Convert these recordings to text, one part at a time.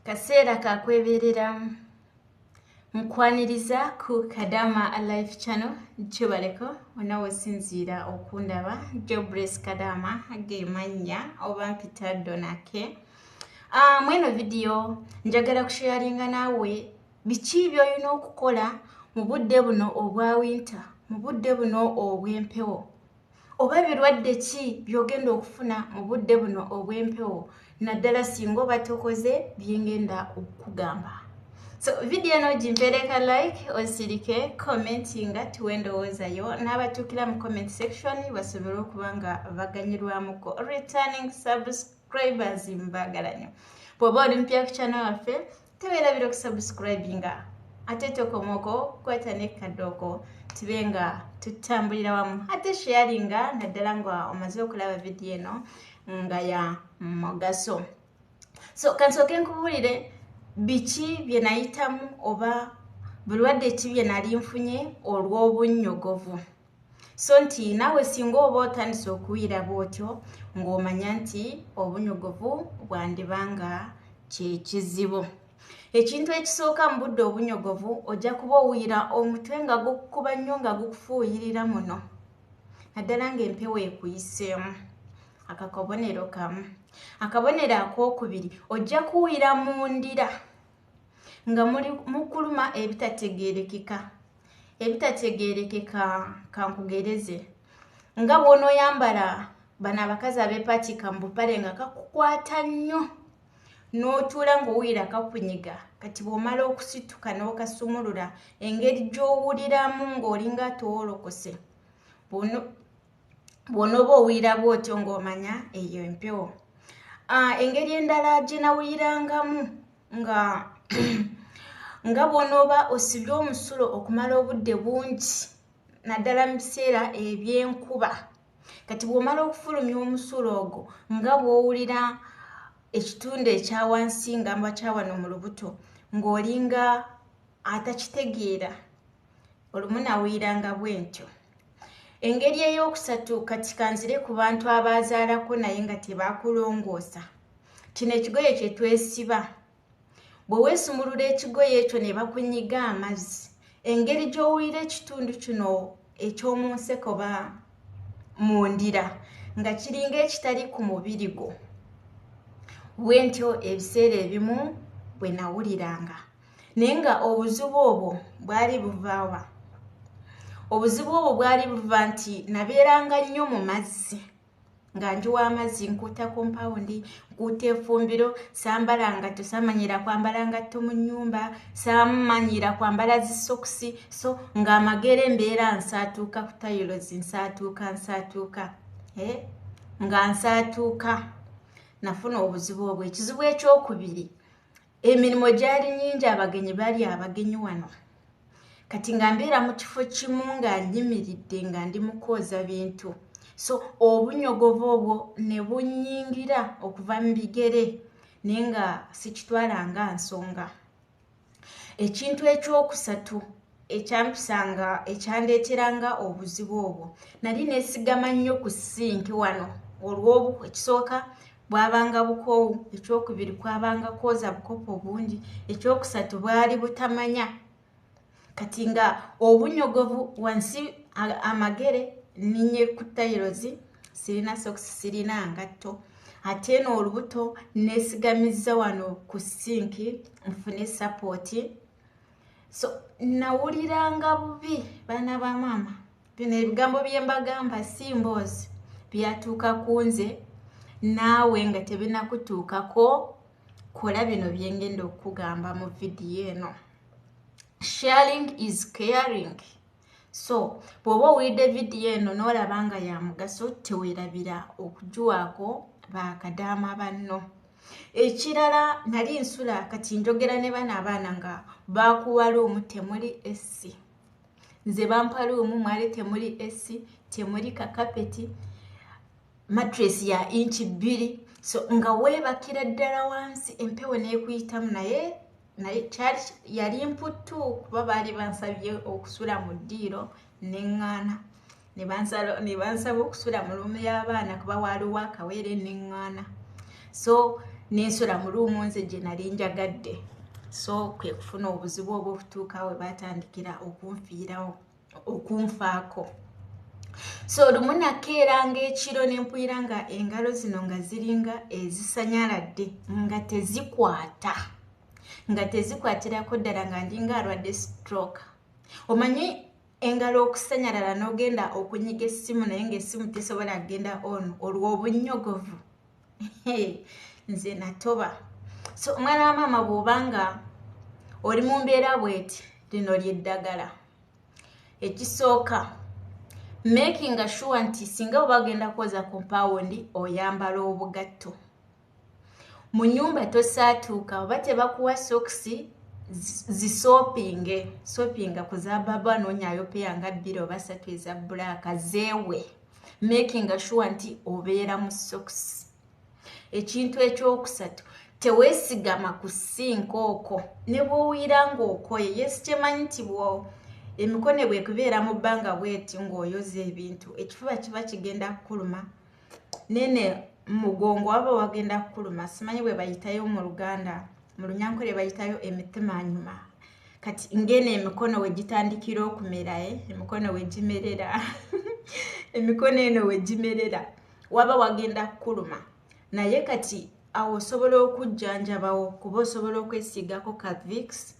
Kaseera kakweberera mukwaniriza ku Kadama Live Channel Chibaleko onawo sinzira okundaba JOBLESS Kadama agemanya oba mpita donake. Mweno video njagala kusharinga nawe biki by'olina okukola mu budde buno obwa winter, mu budde buno obw'empewo. Oba birwadde ki byogenda okufuna mu budde buno obw'empewo naddala singa oba tokoze byengenda okugamba. So video eno jimpereka like osirike commentinga tuwendowoozayo n'abatukira mu comment section basobole okubanga baganyirwamuko returning subscribers mbagalanyo. Bw'oba oli mpya ku channel yaffe teweerabira okusubscribinga ate tokomoko kwata n'ekadoko tubenga tutambulira wamu ate sharinga naddala nga omaze okulaba video eno nga ya mugaso. So kansoke nkubulire biki bye nayitamu oba bulwadde ki bye nali nfunye olw'obunnyogovu. So nti nawe singa oba otandise okuwira bw'otyo ng'omanya nti obunnyogovu bwandibanga kye kizibu. Ekintu ekisooka mu budde obunnyogovu ojja kuba owuira omutwe nga gukuba nnyo nga gukufuuyirira muno naddala ng'empewo ekuyiseemu. Akakabonero kamu. Akabonero akookubiri ojja kuwuira mu ndira nga mukuluma ebitategeerekeka. Ebitategeerekeka kankugereze nga bw'onooyambala bano abakazi abeepatika mu bupale nga kakukwata nnyo n'otuula ng'owuira kakunyiga kati bw'omala okusituka n'okasumulula engeri gy'owuliramu ng'olinga towolokose bw'onooba owuira bw'otyo ng'omanya eyo empewo. Engeri endala gye nawulirangamu nga bw'onooba osibye omusulo okumala obudde bungi naddala mu biseera eby'enkuba kati bw'omala okufulumya omusulo ogwo nga bw'owulira ekitundu ekya wansi nga mba kya wano mu lubuto ng'olinga atakitegeera olumu nawuliranga bw'entyo. Engeri ey'okusatu kati kanzire ku bantu abazaalako naye nga tebakulongoosa. Kino ekigoye kye twesiba bwe weesumulula ekigoye ekyo ne bakunyiga amazzi engeri gy'owulira ekitundu kino eky'omu nseko ba mu ndira nga kiringa ekitali ku mubiri gwo. Bwentyo ebiseera ebimu bwe nawuliranga naye nga obuzibu obwo bwali buvaawa. Obuzibu obwo bwali buva nti nabeeranga nnyo mu mazzi nga njuwa amazzi nkuuta kompawundi nkuuta efumbiro saambala ngatto saamanyira kwambala ngatto mu nnyumba saamanyira kwambala zisokisi so ng'amagere mbeera nsaatuuka ku tayirozi nsaatuuka nga nsaatuuka. Nafuna obuzibu obwo. Ekizibu ekyokubiri emirimu gyali nnyingi abagenyi baali abagenyi wano kati nga mbeera mu kifo kimu nga nnyimiridde nga ndi mu kwoza bintu so obunnyogovu obwo ne bunnyingira okuva mu bigere naye nga sikitwalanga nsonga. Ekintu ekyokusatu ekyampisanga ekyandeeteranga obuzibu obwo nali neesigama nnyo ku sinki wano ekisooka bwabanga bukoowu, ekyokubiri kwabanga kwoza bukopo bungi, ekyokusatu bwali butamanya kati nga obunnyogovu wansi amagere ninye ku tayirozi sirina sokisi sirina ngatto ate n'olubuto neesigamizza wano ku sinki nfune sapooti. So nawuliranga bubi baana ba maama. Bino ebigambo bye mbagamba si mboozi byatuuka ku nze naawe nga tebinakutuukako kola bino bye ngenda okugamba mu vidiyo eno. Sharing is caring. So bw'oba owulidde vidiyo eno n'olaba nga ya mugaso teweerabira okugiwaako bakadaama banno. Ekirala nali nsula kati njogera ne bano abaana nga baakuwa luumu temuli essi. Nze bampa luumu mwali temuli essi, temuli kakapeti, matresi ya inchi 2 so nga weebakira ddala wansi empewo n'ekuyitamu naye yali mputtu kuba baali bansabye okusula mu ddiiro neŋŋaana ne bansaba okusula mu luumu y'abaana kuba waaliwo akawere neŋŋaana. So nensula mu luumu nze gye nali njagadde. So kwe kufuna obuzibu obw'okutuuka we baatandikira okunfaako. So lumu nakeeranga ekiro ne mpulira nga engalo zino nga ziringa ezisanyaladde nga tezikwatirako ddala nga ndinga alwadde stroke. Omanyi engalo okusanyalala n'ogenda okunyiga essimu naye ng'essimu tesobola kugenda on olw'obunnyogovu. Nze natoba. So omwana wa maama bw'obanga oli mu mbeera bw'eti, lino ly'eddagala. Ekisooka, making sure nti singa oba ogenda kwoza compound oyambala obugatto. Mu nnyumba tosaatuuka oba tebakuwa sokisi soopinga ku za baba noonyaayo peya nga 2 oba 3 eza bbulaaka zeewe. Making sure nti obeera mu sokisi. Ekintu ekyokusatu, teweesigama ku sink okwo ne bw'owuira ng'okoye. Yes, kyemanyi nti emikono bwekubeera mu bbanga bweti ng'oyoza ebintu ekifuba kiba kigenda kukuluma. Nene mugongo waba wagenda kukuluma, simanyi bwe bayitayo mu Luganda, mu Lunyankole bayitayo emitemanyuma. Kati ngene emikono we gitandikira okumera, emikono we gimerera emikono eno we gimerera waba wagenda kukuluma. Naye kati awo osobola okujjanjabawo kuba osobola okwesiigako ka Vicks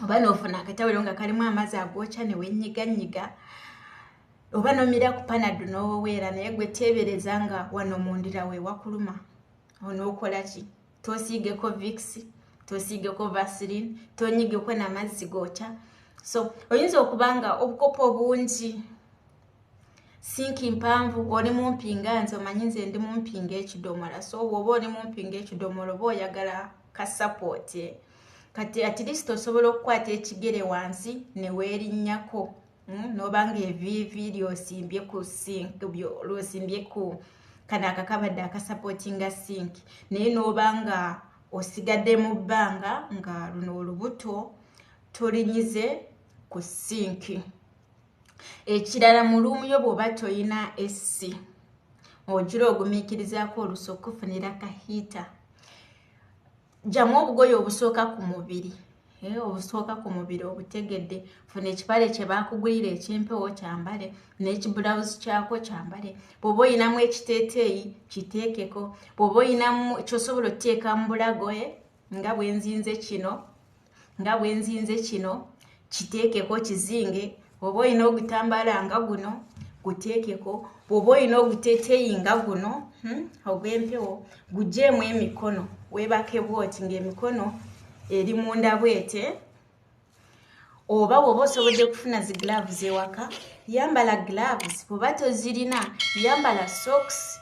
oba n'ofuna akatawero nga kalimu amazzi agwokya ne wennyiganyiga oba n'omira ku Panado n'oweera, naye gwe teebereza nga wano mundira we wakuluma. Onookola ki? Toosiigeko Vicks, toosiigeko Vaseline, tonyigeko n'amazzi gookya. So oyinza okuba nga obukopo bungi, sinki mpanvu, oli mu mpinga. Nze omanyi nze ndi mu mpinga ekidomola. So bw'oba oli mu mpinga ekidomola oba oyagala ka support, kati at least osobola okukwata ekigere wansi ne weerinnyako. N'obanga eviivi lyosimbye ku sink, lyosimbye ku kano akakabadde akasupportinga sink, naye n'obanga osigadde mu bbanga nga luno olubuto tolinyize ku sink. Ekirala mu luumu yo bw'oba toyina AC, ogira ogumiikirizaako oluso okufunira ka hiita. Jamu obugoye obusooka ku mubiri, obusooka ku mubiri obutegedde. Funa ekipale kye baakugulira eky'empewo kyambale, n'ekibulawuzi kyako kyambale. Bw'oba oyinamu ekiteeteeyi kiteekeko. Bw'oba oyinamu kyosobola oteeka mu bulago, nga bwe nzinze kino kiteekeko kizinge. Bw'oba olina ogutambaala nga guno guteekeko. Bw'oba olina oguteeteeyi nga guno ogw'empewo gugyemu emikono, weebake bwoti ng'emikono eri munda bwete. Oba bw'oba osobodde kufuna zi gloves ewaka, yambala gloves. Bw'oba tozirina, yambala socks.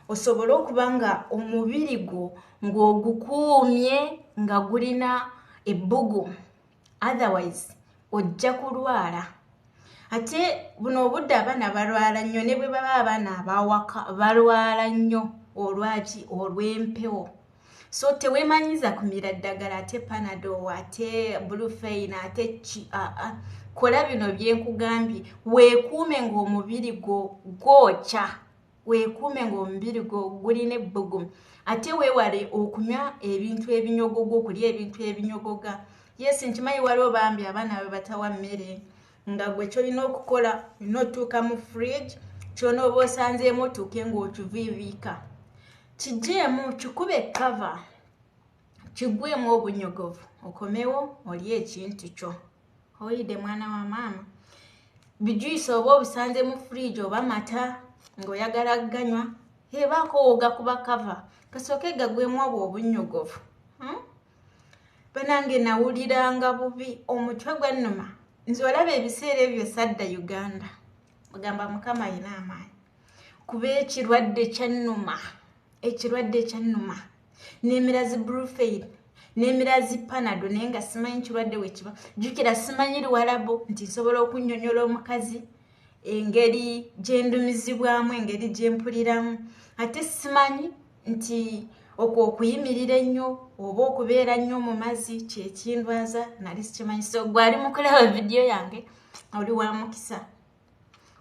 Osobole okuba nga omubiri gwo ng'ogukuumye nga gulina ebbugu. Otherwise ojja kulwala. Ate buno obudde abaana balwala nnyo, ne bwe baba abaana abawaka balwala nnyo. Olwaki? Olw'empewo. So teweemanyiza kumira ddagala, ate Panado, ate Brufen, ate ki. Kola bino bye nkugambye. Weekuume ng'omubiri gwo gwokya. Weekuume ng'omubiri gwo gulina ebbugumu. Ate weewale okunywa ebintu ebinyogoga, okulya ebintu ebinyogoga. Yes, nkimanyi waliwo bambi abaana be batawa mmere, nga gwe kyolina okukola olina otuuka mu fridge, ky'onooba osanzeemu otuuke ng'okiviiviika. Kigyemu, kikube cover, kiggwemu obunnyogovu, okomewo oli ekintu kyo. Oyidde mwana wa maama. Bijuyisa oba obusanze mu fridge oba mata ng'oyagala ganywa, baako ogakuba cover, kasooke gaggwemu obwo obunnyogovu. Banange nawuliranga bubi, omutwe gwannuma. Nze olaba ebiseera ebyo sadda Uganda. Ogamba Mukama alina amaanyi. Kuba ekirwadde kyannuma. N'emira zi Brufen, n'emira zi Panado, naye nga simanyi kirwadde we kiba. Jjukira simanyi Luwalabu nti nsobola okunnyonnyola omukazi engeri gye ndumizibwamu, engeri gye mpuliramu. Ate simanyi nti okuyimirira ennyo oba okubeera nnyo mu mazzi kyekindwaza, nali sikimanyi. So gwali mu kulaba vidiyo yange oli wa mukisa.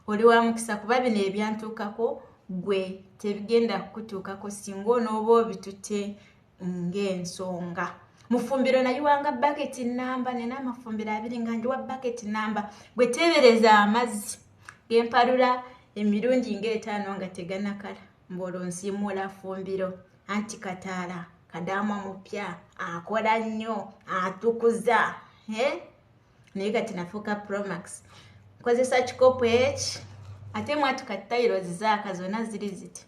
Kuba bino ebyantuukako gwe tebigenda kukutuukako singa onooba obitutte ng'ensonga. Mufumbiro nayiwanga bucket namba nena amafumbiro 2 nga njiwa bucket namba bwe tebereza amazzi gempalula emirundi ng'etaano nga teganakala mbolo nsimula fumbiro anti kataala Kadama mupya akola nnyo atukuza naye kati nafuuka Promax nkozesa kikopo eki ate mwatuka tayiro zizaaka zonna ziri ziti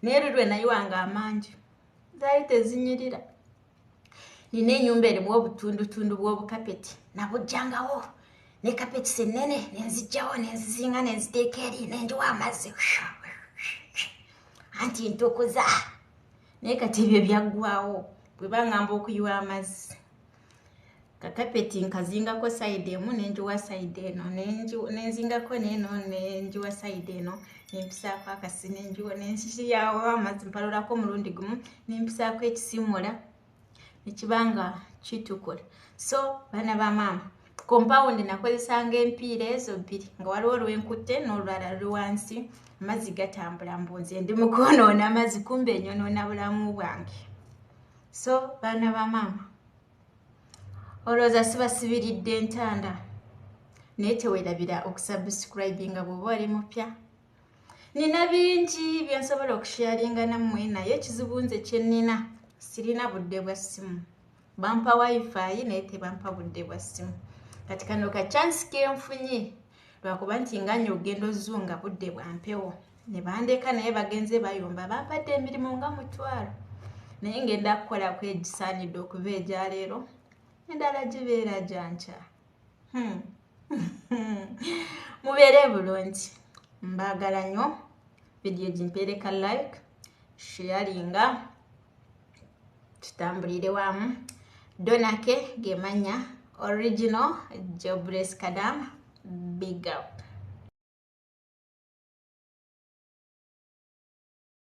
naye lwe nayiwanga amangi zaali tezinyirira. Nina ennyumba erimu obutundutundu bw'obukapeti nabujjangawo ne kapeti sennene nenzijjawo nenzizinga nenziteeka eri nenjiwa amazzi anti ntukuza naye kati ebyo byaggwawo bwe bangamba okuyiwa amazzi kakapeti nkazingako sayidi emu nenjiwa sayidi eno nenzingako neeno nenjiwa sayidi eno nempisaako akasi nenjiwa nenshiyawo amazzi mpalulako omulundi gumu nempisaako ekisimula nekibanga kitukula. So bana ba mama compound nakozesanga empiira ezo 2 nga waliwo olwenkutte n'olulala lwansi amazzi gatambula mbunze ndi mukonoona amazzi kumbe enyonoona bulamu bwange. So bana ba mama olowooza sibasibiridde entanda naye teweerabira okusubscribe nga bw'oba oli mupya. Nina bingi byensobola okusharinga nammwe naye ekizibu nze kyennina sirina budde bwa ssimu. Bampa wifi naye tebampa budde bwa ssimu. Kati kano ka chance kenfunye lwakuba nti nganya ogendo zunga budde bwa mpewo ne bandeka naye bagenze bayomba bampadde emirimu nga mutwalo naye ngenda kukola kwegisaanidde okuba egya leero endala gibeera gyanca. Mubeere bulungi mbaagala nnyo vidiyo gimpeereka like sharinga tutambulire wamu. Donake gemanya original JOBLESS Kadama big up.